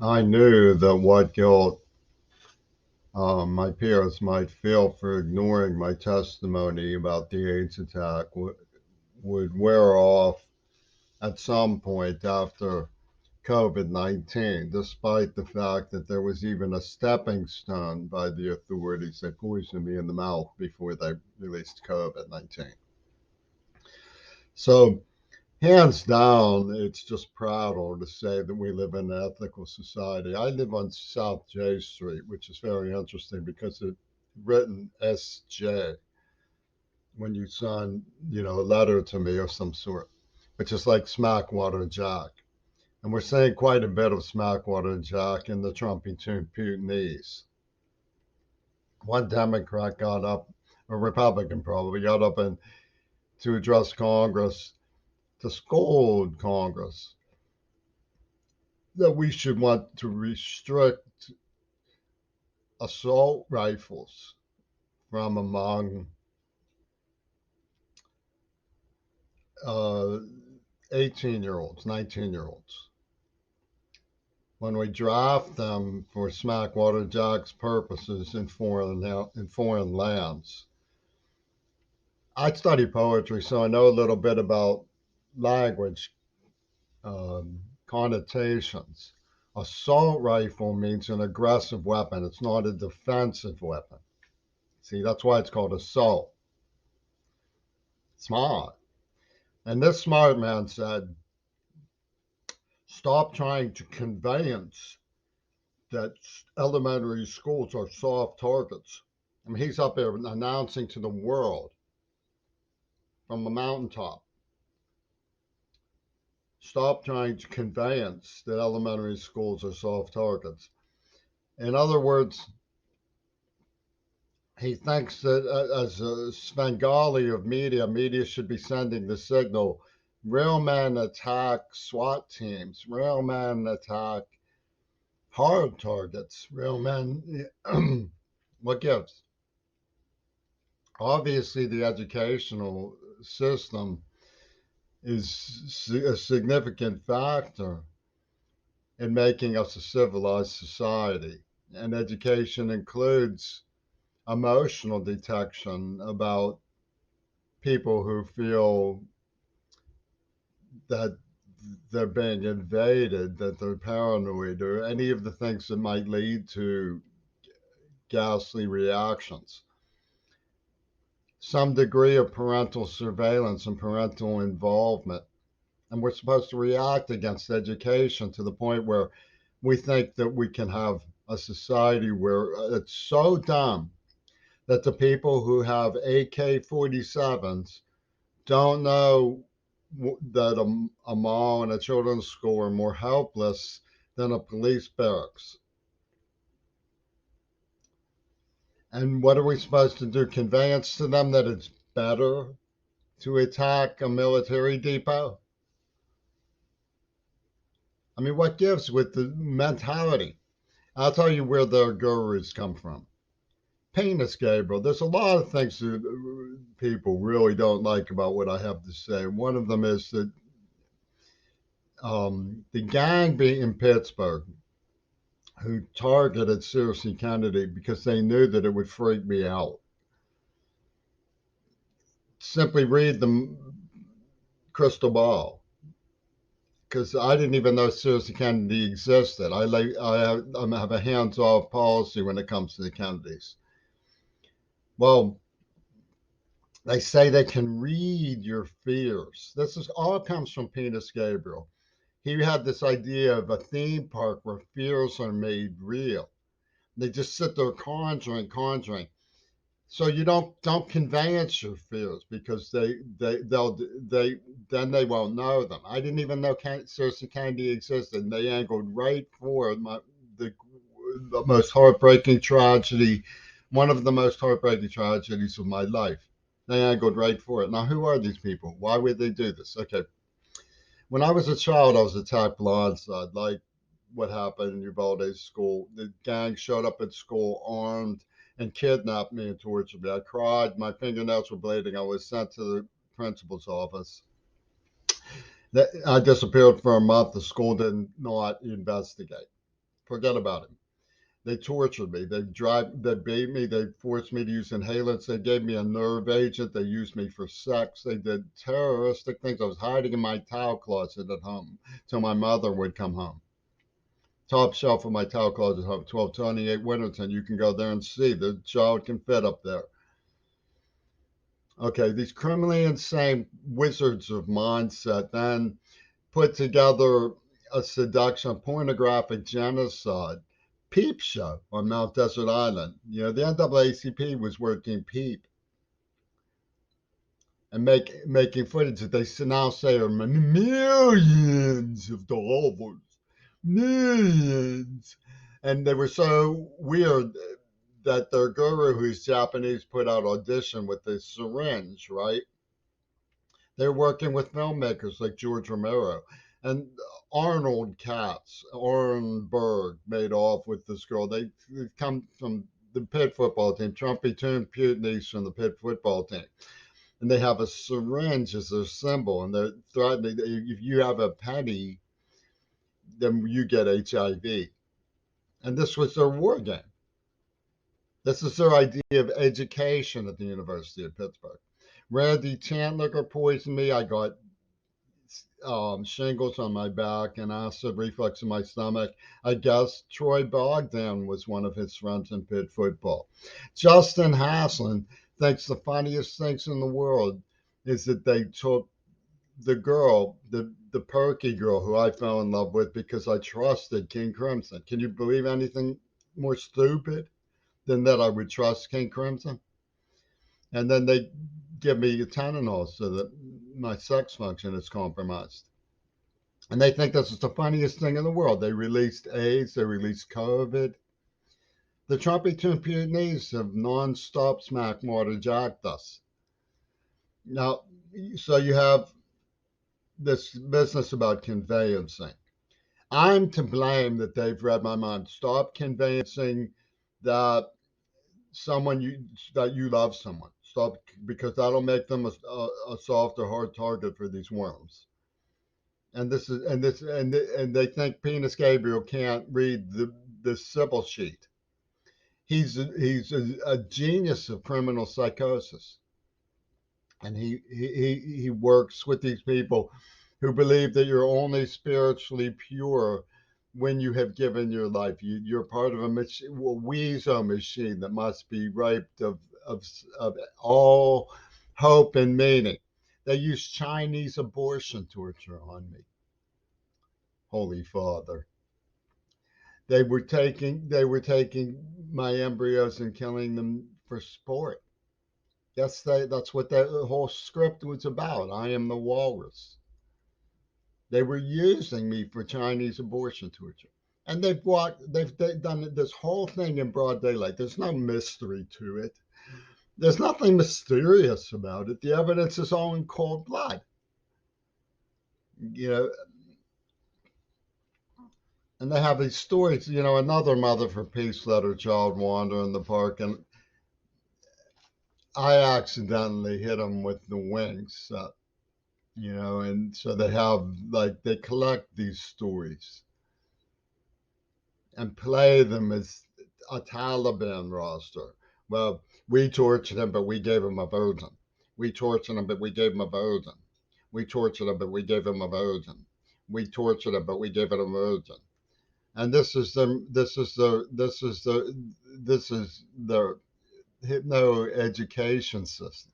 I knew that what guilt my peers might feel for ignoring my testimony about the AIDS attack would wear off at some point after COVID 19, despite the fact that there was even a stepping stone by the authorities. They poisoned me in the mouth before they released COVID 19. So, hands down, it's just prouder to say that we live in an ethical society. I live on South J Street, which is very interesting because it's written SJ when you sign, a letter to me of some sort, which is like Smackwater Jack. And we're seeing quite a bit of Smackwater Jack in the Trumpington Putinese. One Democrat got up, a Republican probably, got up and to address Congress to scold Congress that we should want to restrict assault rifles from among uh, 18-year-olds, 19-year-olds. When we draft them for Smackwater Jack's purposes in foreign lands. I study poetry, so I know a little bit about language connotations. Assault rifle means an aggressive weapon. It's not a defensive weapon. See, that's why it's called assault. Smart. And this smart man said, stop trying to convince that elementary schools are soft targets. I mean, he's up there announcing to the world from a mountaintop, stop trying to convince that elementary schools are soft targets. In other words, he thinks that as a Svengali of media should be sending the signal real men attack SWAT teams, real men attack hard targets, real men. What gives? Obviously, the educational system is a significant factor in making us a civilized society. And education includes emotional detection about people who feel that they're being invaded, that they're paranoid, or any of the things that might lead to ghastly reactions. Some degree of parental surveillance and parental involvement. And we're supposed to react against education to the point where we think that we can have a society where it's so dumb that the people who have AK 47s don't know that a mall and a children's school are more helpless than a police barracks. And what are we supposed to do? Conveyance to them that it's better to attack a military depot? I mean, what gives with the mentality? I'll tell you where their gurus come from. Penis Gabriel. There's a lot of things that people really don't like about what I have to say. One of them is that the gang being in Pittsburgh who targeted Seriously Kennedy because they knew that it would freak me out. Simply read the crystal ball because I didn't even know Seriously Kennedy existed. I have a hands-off policy when it comes to the Kennedys. Well, they say they can read your fears. This is all comes from Penis Gabriel. He had this idea of a theme park where fears are made real. They just sit there conjuring. So you don't conveyance your fears because they then they won't know them. I didn't even know Cersei Candy existed. And they angled right for the the most heartbreaking tragedy, one of the most heartbreaking tragedies of my life. They angled right for it. Now, who are these people? Why would they do this? Okay, when I was a child, I was attacked blindside, like what happened in Uvalde school. The gang showed up at school armed and kidnapped me and tortured me. I cried. My fingernails were bleeding. I was sent to the principal's office. I disappeared for a month. The school did not investigate. Forget about him. They tortured me. They beat me. They forced me to use inhalants. They gave me a nerve agent. They used me for sex. They did terroristic things. I was hiding in my towel closet at home till my mother would come home. Top shelf of my towel closet at home, 1228 Winterton. You can go there and see. The child can fit up there. Okay, these criminally insane wizards of mindset then put together a seduction, pornographic genocide Peep show on Mount Desert Island. You know, the NAACP was working Peep and making footage that they now say are millions of dollars, millions. And they were so weird that their guru, who's Japanese, put out Audition with this syringe, right? They're working with filmmakers like George Romero. And Arnold Katz, Orenberg made off with this girl. They come from the Pitt football team, Trumpy Toon Putinies from the Pitt football team. And they have a syringe as their symbol. And they're threatening, if you have a penny, then you get HIV. And this was their war game. This is their idea of education at the University of Pittsburgh. Randy Chandler poisoned me. I got shingles on my back and acid reflux in my stomach. I guess Troy Bogdan was one of his friends in Pitt football. Justin Haslin thinks the funniest things in the world is that they took the girl, the perky girl who I fell in love with because I trusted King Crimson. Can you believe anything more stupid than that I would trust King Crimson? And then they give me Tylenol so that my sex function is compromised. And they think this is the funniest thing in the world. They released AIDS, they released COVID. The Trumpy Toon Putinies have non-stop smack mortar jacked us. Now, so you have this business about conveyancing. I'm to blame that they've read my mind. Stop conveyancing that you love someone. Stop, because that'll make them a soft or hard target for these worms. And they think Penis Gabriel can't read the Sybil sheet. He's a genius of criminal psychosis, and he works with these people who believe that you're only spiritually pure when you have given your life. You're part of a Weasel machine that must be raped of all hope and meaning. They use Chinese abortion torture on me. Holy Father. They were taking my embryos and killing them for sport. That's what the whole script was about. I am the walrus. They were using me for Chinese abortion torture. And they've done this whole thing in broad daylight. There's no mystery to it. There's nothing mysterious about it. The evidence is all in cold blood. You know, and they have these stories. You know, another mother for peace let her child wander in the park, and I accidentally hit them with the wings. You know, and so they collect these stories and play them as a Taliban roster. Well, we tortured him, but we gave him a virgin. We tortured him, but we gave him a virgin. We tortured him, but we gave him a virgin. We tortured him, but we gave him a virgin. And this is the hypno education system.